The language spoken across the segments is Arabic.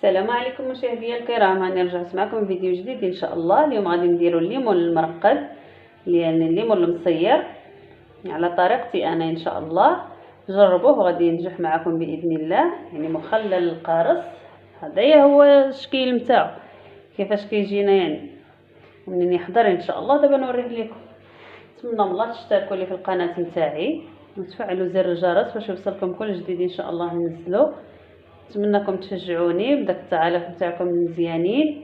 السلام عليكم مشاهدينا الكرام، هاني رجعت معكم فيديو جديد ان شاء الله. اليوم غادي نديروا الليمون المرقد، يعني الليمون المصير على طريقتي انا ان شاء الله. جربوه وغادي ينجح معكم باذن الله. يعني مخلل القارص هذايا هو الشكل نتاعو كيفاش كيجينا، يعني منين يحضر ان شاء الله. دابا نوريه لكم. نتمنى من الله تشتركوا لي في القناه نتاعي وتفعلوا زر الجرس باش يوصلكم كل جديد ان شاء الله ننزلو. نتمنىكم تشجعوني بداك التعاليق نتاعكم مزيانين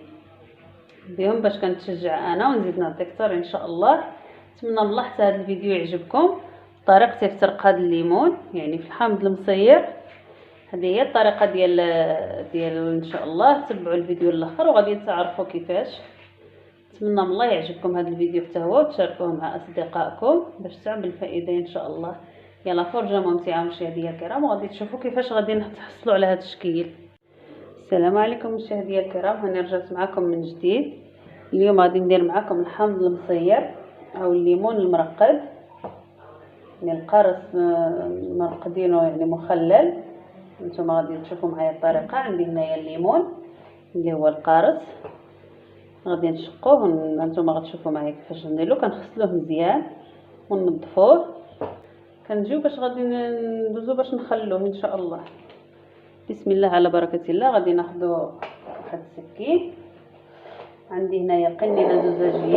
بهم باش كنتشجع انا ونزيد نعطي اكثر ان شاء الله. نتمنى من الله حتى هذا الفيديو يعجبكم. طريقتي في ترق هذا الليمون يعني في الحامض المصير، هذه هي الطريقه ديال ان شاء الله. تبعوا الفيديو الاخر وغادي تعرفوا كيفاش. نتمنى من الله يعجبكم هذا الفيديو حتى هو وتشاركوه مع اصدقائكم باش تعم بالفائده ان شاء الله. يلا فرجه ممتعه مشاهدينا الكرام، وغادي تشوفوا كيفاش غادي نحصلوا على هذا الشكل. السلام عليكم مشاهدينا الكرام، هاني رجعت معكم من جديد. اليوم غادي ندير معكم الحامض المصير او الليمون المرقد، يعني القارص مرقدينه يعني مخلل. نتوما غادي تشوفوا معايا الطريقه. عندي هنايا الليمون اللي هو القارص، غادي نشقوه. نتوما غتشوفوا معايا كيفاش نديرو. كنغسلوه مزيان وننظفوه. كنجيو باش غادي ندوزو باش نخلوه ان شاء الله. بسم الله على بركه الله. غادي ناخذ واحد السكين. عندي هنايا قنينه زجاجيه،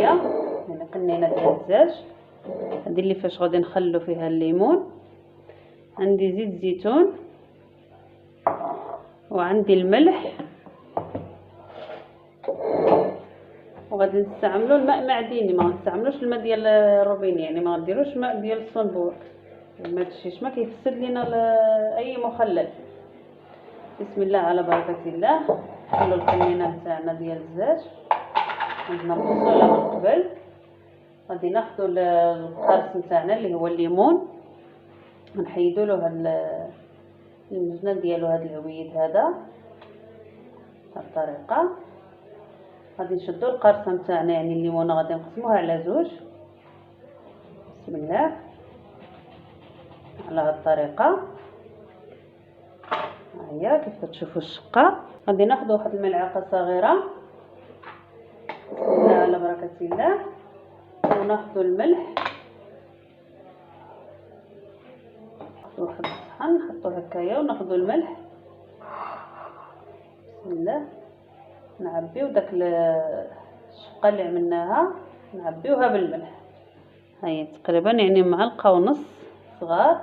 يعني قنينه ديال الزاج، هذه اللي فاش غادي نخلو فيها الليمون. عندي زيت زيتون وعندي الملح، وغادي نستعملوا الماء معدني، ما نستعملوش الماء ديال الروبيني، يعني ما نديروش ماء ديال الصنبور. ما تشيش ما كيفسد لينا اي مخلل. بسم الله على بركه الله. نحلوا القنينه تاعنا ديال الزاج، عندنا نقصوها من قبل. غادي ناخذوا القارص نتاعنا اللي هو الليمون، نحيدوا له هاد المجنه ديالو، هاد العويد هذا. بهذه الطريقه غادي نشدوا القارصه نتاعنا، يعني الليمونه غادي نقسموها على زوج. بسم الله على هاد الطريقه. هيا كيف تشوفوا الشقه. غادي ناخذ واحد الملعقه صغيره، بسم الله على بركه الله، وناخذ الملح. ناخذ واحد الصحن نحطوه هكايا وناخذ الملح. بسم الله نعبيو داك الشقه اللي عملناها، نعبيوها بالملح. هاي تقريبا يعني معلقه ونص صغار.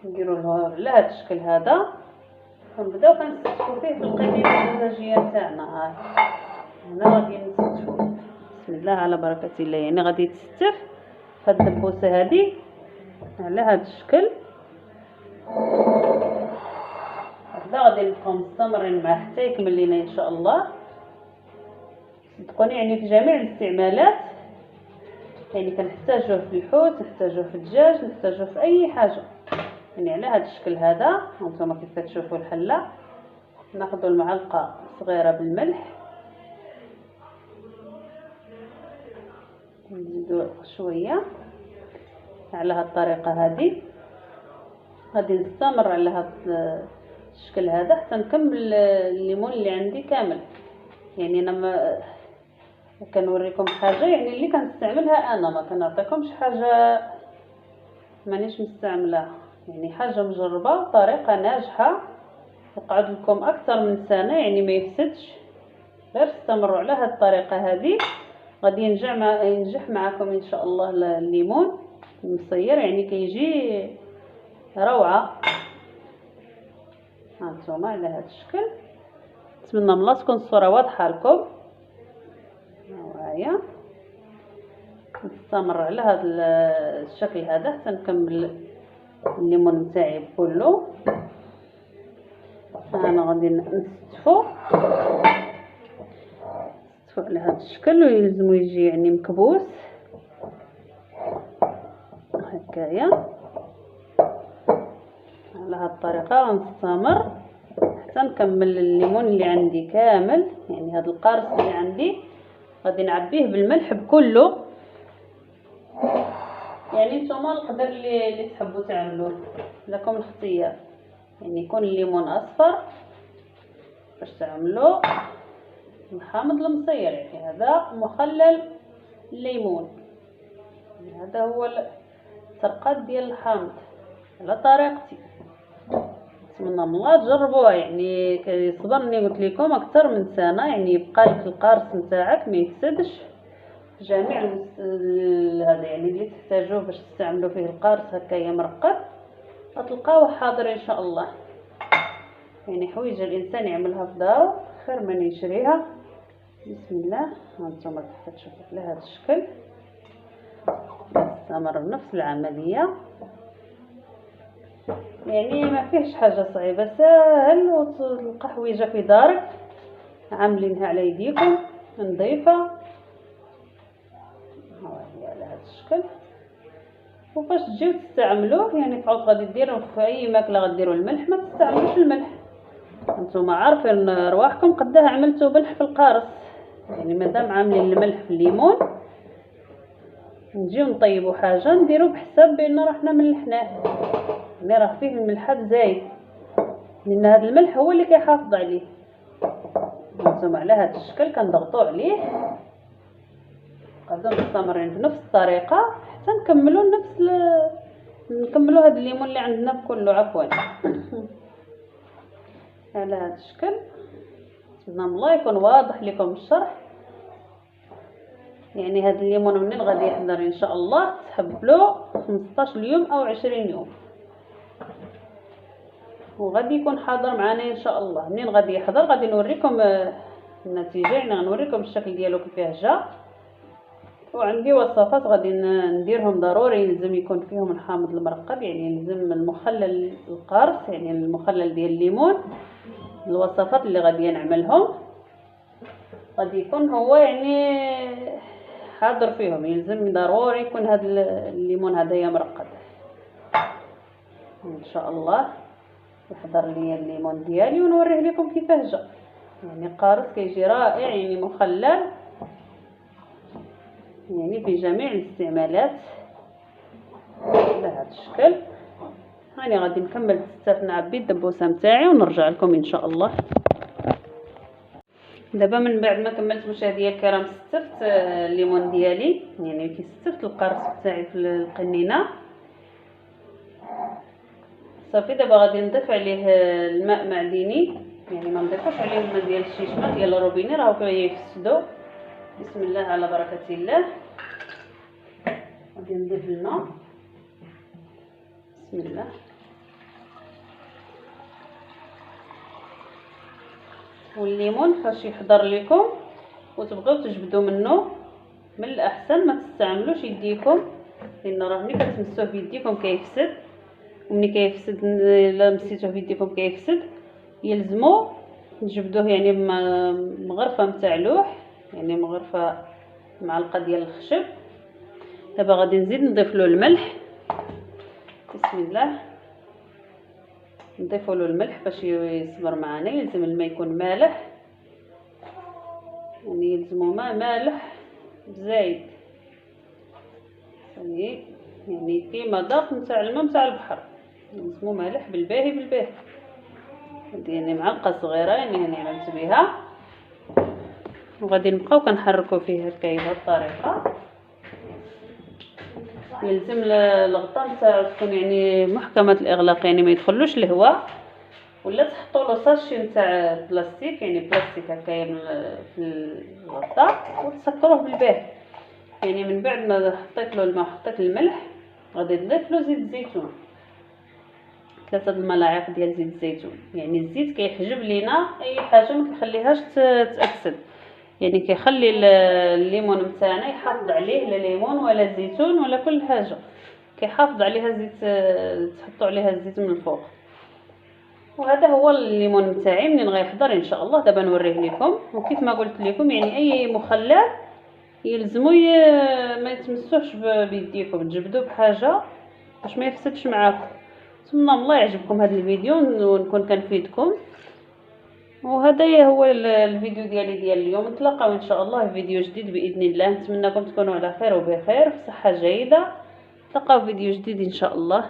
نديرو له على هذا الشكل هذا، ونبداو كنستفوا فيه بالقنينه الزجاجيه تاعنا. هاي هنا غادي نستفوا. بسم الله على بركه الله. يعني غادي تستف هاد الدبوسه هذه على هذا الشكل هكذا. غادي نبقاو مستمرين معاه حتى يكمل لينا ان شاء الله. صدقوني يعني في جميع الاستعمالات، يعني كنحتاجوه في الحوت، نحتاجوه في الدجاج، نحتاجوه في اي حاجه. يعني على هذا الشكل هذا هانتوما كيف تشوفوا الحله. ناخذ المعلقه صغيره بالملح، نزيدو شويه على هذه الطريقه هذه. غادي نستمر على هذا الشكل هذا حتى نكمل الليمون اللي عندي كامل. يعني انا ما كنوريكم حاجه يعني اللي كنستعملها انا، ما كنعطيكمش حاجه مانيش مستعملها، يعني حاجه مجربه طريقه ناجحه يقعد لكم اكثر من سنه، يعني ما يفسدش. غير استمروا على هذه الطريقه هذه. غادي ينجح معكم ان شاء الله. الليمون المصير يعني كيجي روعه. هانتوما على هذا الشكل. نتمنى من الله تكون الصوره واضحه لكم. هاهي نستمر على هذا الشكل هذا حتى نكمل الليمون نتاعي كله. انا غادي نستفو على هذا الشكل، ويلزمو يجي يعني مكبوس هكايا. على هذه الطريقه غنستمر حتى نكمل الليمون اللي عندي كامل. يعني هذا القارص اللي عندي غادي نعبيه بالملح بكله. يعني نتوما القدر اللي تحبوا تعملوه، لكم الاختيار. يعني يكون الليمون اصفر تعملوا الحامض المصير. يعني هذا مخلل الليمون، هذا هو الترقات ديال الحامض على طريقتي. نتمنى من الله تجربوها. يعني كيصبرني قلت لكم اكثر من سنه، يعني يبقى لك القارص نتاعك ما يفسدش. جميع هذا يعني اللي تحتاجوه باش تستعملوا فيه القارص هكايا مرقد غتلقاوه حاضر ان شاء الله. يعني حويجه الانسان يعملها في دارو خير من يشريها. بسم الله. هانتوما كيف تشوفوا على هذا الشكل نستمر بنفس العمليه. يعني ما فيهش حاجه صعيبه، ساهل وتلقى حويجه في دارك عاملينها على يديكم نظيفه. على هذا الشكل. وفاش تجيو تستعملوه يعني تعود غادي ديروه في اي ماكله غديروا الملح، ما تستعملوش الملح. نتوما عارفين رواحكم قداه عملتوا ملح في القارص. يعني مادام عاملين الملح في الليمون نجيو نطيبوا حاجه نديروا بحساب بان راحنا ملحناه، يعني راه فيه الملحات زايد، لان هذا الملح هو اللي كيحافظ عليه. نتوما على هذا الشكل كنضغطوا عليه. غادي مستمرين بنفس الطريقه حتى نكملوا نكملوا هذا الليمون اللي عندنا كله. عفوا على هذا الشكل. نتمنى الله يكون واضح لكم الشرح. يعني هذا الليمون منين غادي يحضر ان شاء الله تسحب له 15 يوم او 20 يوم، وغادي يكون حاضر معنا ان شاء الله. منين غادي يحضر غادي نوريكم النتيجه، يعني غنوريكم الشكل ديالو كيفاه جا. وعندي وصفات غادي نديرهم ضروري يلزم يكون فيهم الحامض المرقد، يعني يلزم المخلل القارص، يعني المخلل ديال الليمون. الوصفات اللي غادي نعملهم غادي يكون هو يعني حاضر فيهم، يلزم ضروري يكون هذا الليمون هذايا مرقد ان شاء الله. يحضر لي الليمون ديالي ونوريه لكم كيفاه جا. يعني قارص كيجي رائع، يعني مخلل يعني في جميع الاستعمالات بهذا الشكل. هاني غادي نكمل بزاف نعبي الدبوسه نتاعي ونرجع لكم ان شاء الله. دابا من بعد ما كملت مشاهديا الكرام استفت الليمون ديالي، يعني كيستفت القرص تاعي في القنينه صافي. دابا غادي نضيف عليه الماء معدني، يعني ما نضيفوش عليه الماء ديال الشيشمه ديال الروبيني راهو كيفسدو. بسم الله على بركه الله. غادي نضيف الماء. بسم الله. والليمون فاش يحضر لكم وتبغيو تجبدوا منه من الاحسن ما تستعملوش يديكم، لان راه ملي كتمسوه بيديكم كيفسد، وملي كيفسد الا مسيتوه بيديكم كيفسد. يلزمو نجبدوه يعني مغرفه نتاع لوح، يعني مغرفه معلقه ديال الخشب. دابا غادي نزيد نضيف له الملح. بسم الله. نضيفوا له الملح باش يصبر معنا. يلزم الماء يكون مالح، يعني يلزمو ماء مالح زايد، يعني في مذاق نتاع الماء نتاع البحر. يلزمو مالح بالباهي بالباهي. يعني معلقه صغيره يعني هاني عملت بها، وغادي نبقاو كنحركوا فيه هكايا بهذه الطريقه. يلزم الغطاء نتاعو تكون يعني محكمه الاغلاق، يعني ما يدخلوش الهواء، ولا تحطوا له ساشي نتاع بلاستيك، يعني بلاستيك هكايا في الغطاء وتسكروه بالباه. يعني من بعد ما حطيت له الماء وحطيت الملح غادي نضيف له زيت الزيتون، 3 الملاعق ديال زيت الزيتون. يعني الزيت كيحجب لينا اي حاجه ما كيخليهاش تاكسد، يعني كيخلي الليمون نتاعنا يحافظ عليه، لا ليمون ولا زيتون ولا كل حاجه كيحافظ عليها زيت، تحطوا عليها الزيت من الفوق. وهذا هو الليمون نتاعي منين غيحضر ان شاء الله. دابا نوريه لكم. وكيف ما قلت لكم يعني اي مخلل يلزمو ما يتمسوش بيديكم، تجبدوه بحاجه باش ما يفسدش معاكم. نتمنى الله يعجبكم هذا الفيديو ونكون كنفيدكم. وهذا هو الفيديو ديالي اليوم. نتلاقاو ان شاء الله في فيديو جديد باذن الله. نتمنىكم تكونوا على خير وبخير في صحه جيده. نتلاقاو في فيديو جديد ان شاء الله.